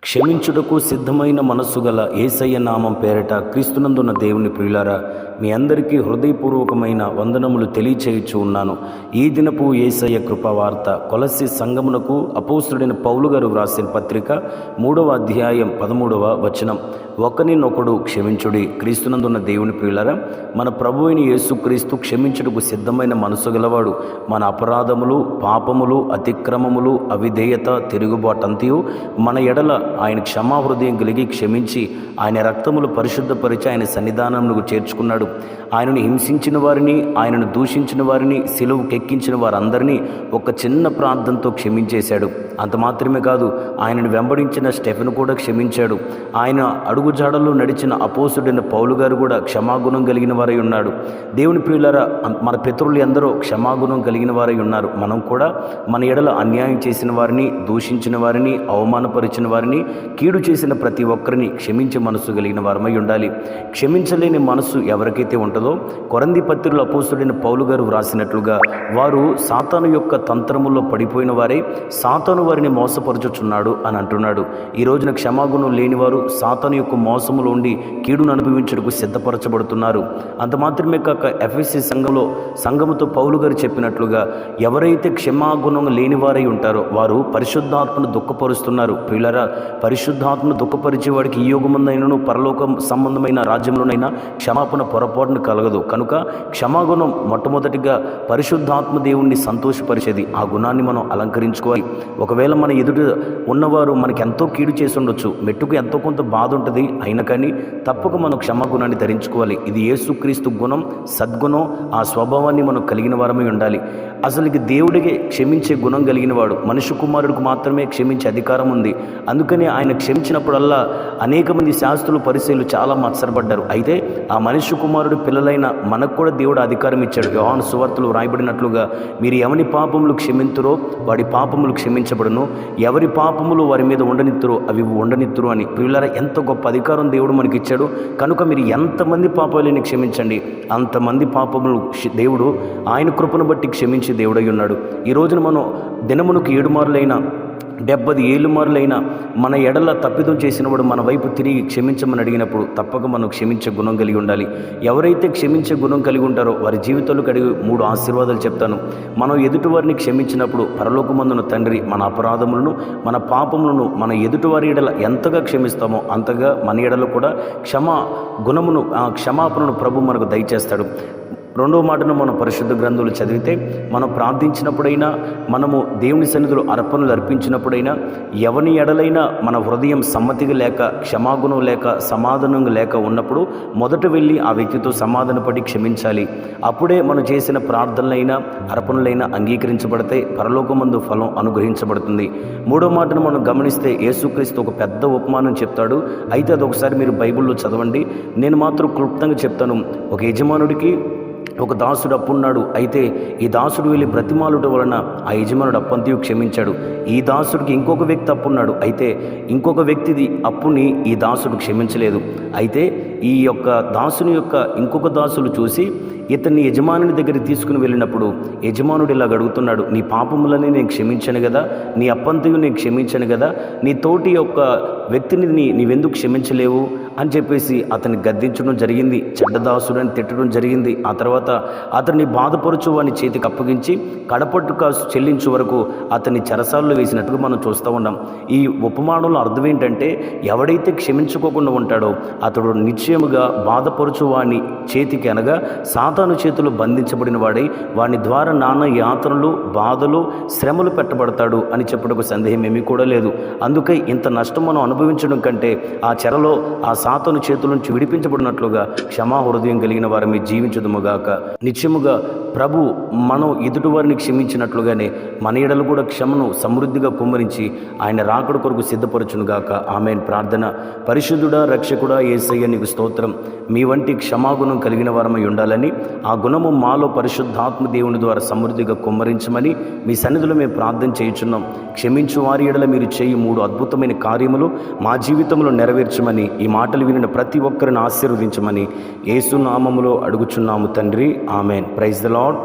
క్షమించుటకు సిద్ధమైన మనస్సు గల యేసయ్య నామం పేరట క్రీస్తునందున్న దేవుని ప్రియులారా, మీ అందరికీ హృదయపూర్వకమైన వందనములు తెలియచేయచ్చు ఉన్నాను. ఈ దినపు యేసయ్య కృపావార్త కొలస్సీ సంఘమునకు అపోస్తుడైన పౌలు గారు వ్రాసిన పత్రిక 3వ అధ్యాయం 13వ వచనం. ఒకరినొకడు క్షమించుడి. క్రీస్తునందున్న దేవుని ప్రియులారా, మన ప్రభు అయిన యేసుక్రీస్తు క్షమించుటకు సిద్ధమైన మనసు గలవాడు. మన అపరాధములు, పాపములు, అతిక్రమములు, అవిధేయత, తిరుగుబాటంతయు మన ఎడల ఆయన క్షమాహృదయం కలిగి క్షమించి ఆయన రక్తములు పరిశుద్ధపరిచి ఆయన సన్నిధానములకు చేర్చుకున్నాడు. ఆయనను హింసించిన వారిని, ఆయనను దూషించిన వారిని, సిలువకెక్కించిన వారందరినీ ఒక చిన్న ప్రార్థనతో క్షమించేశాడు. అంత మాత్రమే కాదు, ఆయనను వెంబడించిన స్టెఫెను కూడా క్షమించాడు. ఆయన అడుగుజాడల్లో నడిచిన అపోస్తుడైన పౌలు గారు కూడా క్షమాగుణం కలిగిన వారై ఉన్నాడు. దేవుని ప్రియులారా, మన పితరులు ఎందరో క్షమాగుణం కలిగిన వారై ఉన్నారు. మనం కూడా మన ఎడల అన్యాయం చేసిన వారిని, దూషించిన వారిని, అవమానపరిచిన వారిని, కీడు చేసిన ప్రతి ఒక్కరిని క్షమించే మనసు కలిగిన వారమై ఉండాలి. క్షమించలేని మనసు ఎవరికైతే ఉంటుందో, కొరంథీ పత్రికలో అపోస్తుడైన పౌలు గారు వ్రాసినట్లుగా, వారు సాతాను యొక్క తంత్రముల్లో పడిపోయిన వారే సాతాను వారిని మోసపరచుచున్నాడు అని అంటున్నాడు. ఈ రోజున క్షమాగుణం లేనివారు సాతాను యొక్క మోసములో ఉండి కీడును అనుభవించుటకు సిద్ధపరచబడుతున్నారు. అంత మాత్రమే కాక ఎఫెసీ సంఘముతో పౌలు గారు చెప్పినట్లుగా, ఎవరైతే క్షమాగుణం లేనివారై ఉంటారో వారు పరిశుద్ధాత్మను దుఃఖపరుస్తున్నారు. ప్రియులారా, పరిశుద్ధాత్మను దుఃఖపరిచేవాడికి ఈ యుగమందైనను పరలోక సంబంధమైన రాజ్యంలోనైనా క్షమాపణ పొరపాటును కలగదు. కనుక క్షమాగుణం మొట్టమొదటిగా పరిశుద్ధాత్మ దేవుణ్ణి సంతోషపరిచేది. ఆ గుణాన్ని మనం అలంకరించుకోవాలి. ఒకవేళ మన ఎదుట ఉన్నవారు మనకి ఎంతో కీడు చేసి ఉండొచ్చు, మెట్టుకు ఎంతో కొంత బాధ ఉంటుంది, అయినా కానీ తప్పక మనం క్షమాగుణాన్ని ధరించుకోవాలి. ఇది యేసుక్రీస్తు గుణం, సద్గుణం. ఆ స్వభావాన్ని మనం కలిగిన వారమై ఉండాలి. అసలుకి దేవుడికి క్షమించే గుణం కలిగిన వాడు. మనుష్య కుమారుడికి మాత్రమే క్షమించే అధికారం ఉంది. అందుకని ఆయన క్షమించినప్పుడల్లా అనేక మంది శాస్త్రులు, పరిశీలు చాలా మత్సరపడ్డారు. అయితే ఆ మనుష్య కుమారుడు పిల్లలైన మనకు కూడా దేవుడు అధికారం ఇచ్చాడు. యోహాను సువార్తలో రాయబడినట్లుగా, మీరు ఎవరి పాపములు క్షమింతురో వాడి పాపములు క్షమించబడును, ఎవరి పాపములు వారి మీద ఉండనిత్తురో అవి ఉండనిత్తురు అని. ప్రియులారా, ఎంత గొప్ప అధికారం దేవుడు మనకి ఇచ్చాడు. కనుక మీరు ఎంతమంది పాపాలని క్షమించండి, అంతమంది పాపములు దేవుడు ఆయన కృపను బట్టి క్షమించే దేవుడై ఉన్నాడు. ఈ రోజున మనం దినమునకు 7 మార్లైనా 70 మార్లైనా మన ఎడల తప్పిదం చేసినప్పుడు మన వైపు తిరిగి క్షమించమని అడిగినప్పుడు తప్పక మనం క్షమించే గుణం కలిగి ఉండాలి. ఎవరైతే క్షమించే గుణం కలిగి ఉంటారో వారి జీవితంలో కలిగి 3 ఆశీర్వాదాలు చెప్తాను. మనం ఎదుటివారిని క్షమించినప్పుడు పరలోకమందున తండ్రి మన అపరాధములను, మన పాపములను మన ఎదుటివారి ఎడల ఎంతగా క్షమిస్తామో అంతగా మన ఎడల కూడా క్షమాపణను ప్రభు మనకు దయచేస్తాడు. రెండవ మాటను మనం పరిశుద్ధ గ్రంథాలు చదివితే, మనం ప్రార్థించినప్పుడైనా, మనము దేవుని సన్నిధిలో అర్పణలు అర్పించినప్పుడైనా, ఎవని ఎడలైనా మన హృదయం సమ్మతిగా లేక, క్షమాగుణం లేక, సమాధానం లేక ఉన్నప్పుడు మొదట వెళ్ళి ఆ వ్యక్తితో సమాధానపడి క్షమించాలి. అప్పుడే మనం చేసిన ప్రార్థనలైనా అర్పణలైనా అంగీకరించబడితే పరలోకమందు ఫలం అనుగ్రహించబడుతుంది. మూడో మాటను మనం గమనిస్తే, యేసుక్రీస్తు ఒక పెద్ద ఉపమానం చెప్తాడు. అయితే అదొకసారి మీరు బైబిల్లో చదవండి. నేను మాత్రం క్లుప్తంగా చెప్తాను. ఒక యజమానుడికి ఒక దాసుడు అప్పున్నాడు. అయితే ఈ దాసుడు వెళ్ళి బ్రతిమాలుట వలన ఆ యజమానుడు అప్పంతయు క్షమించాడు. ఈ దాసుడికి ఇంకొక వ్యక్తి అప్పున్నాడు. అయితే ఇంకొక వ్యక్తిది అప్పుని ఈ దాసుడు క్షమించలేదు. అయితే ఈ యొక్క దాసుని యొక్క ఇంకొక దాసులు చూసి ఇతన్ని యజమానుని దగ్గరికి తీసుకుని వెళ్ళినప్పుడు యజమానుడు ఇలాగ అడుగుతున్నాడు, నీ పాపములని నేను క్షమించాను కదా, నీ అప్పంతయు నేను క్షమించాను కదా, నీ తోటి యొక్క వ్యక్తిని నీవెందుకు క్షమించలేవు అని చెప్పేసి అతన్ని గద్దించడం జరిగింది. చెడ్డదాసుడని తిట్టడం జరిగింది. ఆ తర్వాత అతన్ని బాధపరచు వాని చేతికి అప్పగించి కడపట్టు కాసు చెల్లించు వరకు అతన్ని చెరసాల్లో వేసినట్టుగా మనం చూస్తూ ఉన్నాం. ఈ ఉపమానంలో అర్థం ఏంటంటే, ఎవడైతే క్షమించుకోకుండా ఉంటాడో అతడు నిశ్చయముగా బాధపరచు వాని చేతికి, అనగా సాతాను చేతులు బంధించబడిన వాడై వాని ద్వారా నానా యాతనలు, బాధలు, శ్రమలు పెట్టబడతాడు అని చెప్పడానికి సందేహం ఏమీ కూడా లేదు. అందుకే ఇంత నష్టం మనం అనుభవించడం కంటే ఆ చెరలో ఆ సాతాను చేతుల నుంచి విడిపించబడినట్లుగా క్షమా హృదయం కలిగిన వారిని జీవించుదుముగాక. నిత్యముగా ప్రభు మనం ఎదుటివారిని క్షమించినట్లుగానే మన ఎడలు కూడా క్షమను సమృద్ధిగా కుమ్మరించి ఆయన రాకడ కొరకు సిద్ధపరచునుగాక. ఆమేన్. ప్రార్థన. పరిశుద్ధుడా, రక్షకుడా యేసయ్య, నీకు స్తోత్రం. మీ వంటి క్షమాగుణం కలిగిన వారమై ఉండాలని, ఆ గుణము మాలో పరిశుద్ధాత్మ దేవుని ద్వారా సమృద్ధిగా కుమ్మరించమని మీ సన్నిధిలో మేము ప్రార్థన చేయుచున్నాం. క్షమించు వారి ఎడల మీరు చేయి 3 అద్భుతమైన కార్యములు మా జీవితంలో నెరవేర్చమని, ఈ మాటలు వినిన ప్రతి ఒక్కరిని ఆశీర్వదించమని యేసు నామములో అడుగుచున్నాము తండ్రి. ఆమెన్. Praise the lord.